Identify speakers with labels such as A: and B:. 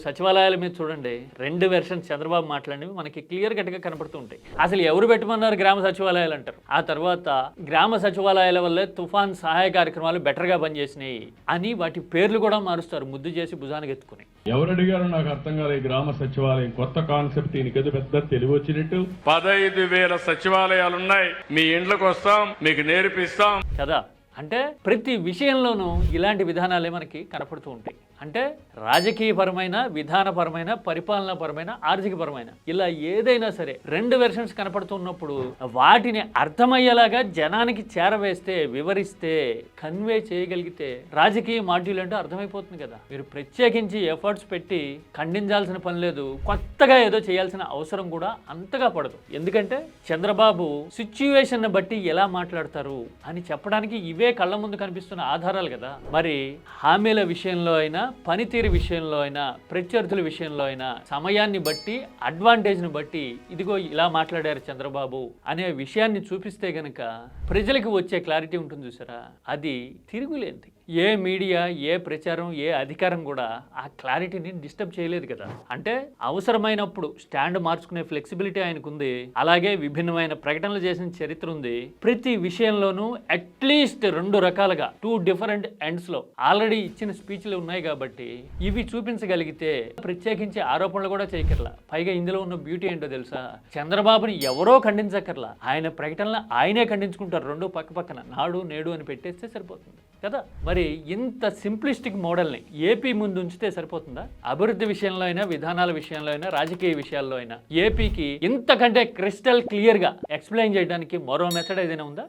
A: సచివాలయాల మీద చూడండి, 2 వెర్షన్స్ చంద్రబాబు మాట్లాడినవి మనకి క్లియర్ కట్గా కనపడుతూ ఉంటాయి. అసలు ఎవరు పెట్టమన్నారు గ్రామ సచివాలయాలు అంటారు. ఆ తర్వాత గ్రామ సచివాలయాల వల్లే తుఫాన్ సహాయ కార్యక్రమాలు బెటర్గా పనిచేసినాయి అని వాటి పేర్లు కూడా మారుస్తారు, ముద్దు చేసి భుజానికి ఎత్తుకుని.
B: ఎవరు అడిగారో నాకు అర్థం కాలేదు. గ్రామ సచివాలయం కొత్త కాన్సెప్ట్, దీనికి పెద్ద తెలివి వచ్చినట్టు.
C: 15,000 సచివాలయాలున్నాయి, మీ ఇండ్లకు వస్తాం, మీకు నేర్పిస్తాం
A: కదా. అంటే ప్రతి విషయంలోనూ ఇలాంటి విధానాలే మనకి కనపడుతూ ఉంటాయి. అంటే రాజకీయపరమైన, విధానపరమైన, పరిపాలనాపరమైన, ఆర్థికపరమైన ఇలా ఏదైనా సరే 2 వెర్షన్స్ కనపడుతున్నప్పుడు వాటిని అర్థమయ్యేలాగా జనానికి చేరవేస్తే, వివరిస్తే, కన్వే చేయగలిగితే రాజకీయ మాడ్యూల్ అంటే అర్థమైపోతుంది కదా. మీరు ప్రత్యేకించి ఎఫర్ట్స్ పెట్టి ఖండించాల్సిన పని లేదు, కొత్తగా ఏదో చేయాల్సిన అవసరం కూడా అంతగా పడదు. ఎందుకంటే చంద్రబాబు సిచ్యువేషన్ బట్టి ఎలా మాట్లాడతారు అని చెప్పడానికి ఇవే కళ్ళ ముందు కనిపిస్తున్న ఆధారాలు కదా. మరి హామీల విషయంలో అయినా, పనితీరు విషయంలో అయినా, ప్రత్యర్థుల విషయంలో అయినా సమయాన్ని బట్టి, అడ్వాంటేజ్ని బట్టి ఇదిగో ఇలా మాట్లాడారు చంద్రబాబు అనే విషయాన్ని చూపిస్తే గనక ప్రజలకు వచ్చే క్లారిటీ ఉంటుంది చూసారా, అది తిరుగులేంది. ఏ మీడియా, ఏ ప్రచారం, ఏ అధికారం కూడా ఆ క్లారిటీని డిస్టర్బ్ చేయలేదు కదా. అంటే అవసరమైనప్పుడు స్టాండ్ మార్చుకునే ఫ్లెక్సిబిలిటీ ఆయనకు ఉంది, అలాగే విభిన్నమైన ప్రకటనలు చేసిన చరిత్ర ఉంది. ప్రతి విషయంలోనూ అట్లీస్ట్ 2 రకాలుగా 2 డిఫరెంట్ ఎండ్స్లో ఆల్రెడీ ఇచ్చిన స్పీచ్లు ఉన్నాయి కాబట్టి ఇవి చూపించగలిగితే ప్రత్యేకించి ఆరోపణలు కూడా చేయకర్లా. పైగా ఇందులో ఉన్న బ్యూటీ ఏంటో తెలుసా, చంద్రబాబుని ఎవరో ఖండించక్కర్లా, ఆయన ప్రకటనలు ఆయనే ఖండించుకుంటారు. 2 పక్క పక్కన నాడు నేడు అని పెట్టేస్తే సరిపోతుంది కదా. మరి ఇంత సింప్లిస్టిక్ మోడల్ని ఏపీ ముందు ఉంచితే సరిపోతుందా? అభివృద్ధి విషయంలో అయినా, విధానాల విషయంలో అయినా, రాజకీయ విషయాల్లో అయినా ఏపీకి ఇంతకంటే క్రిస్టల్ క్లియర్గా ఎక్స్ప్లెయిన్ చేయడానికి మరో మెథడ్ ఏదైనా ఉందా?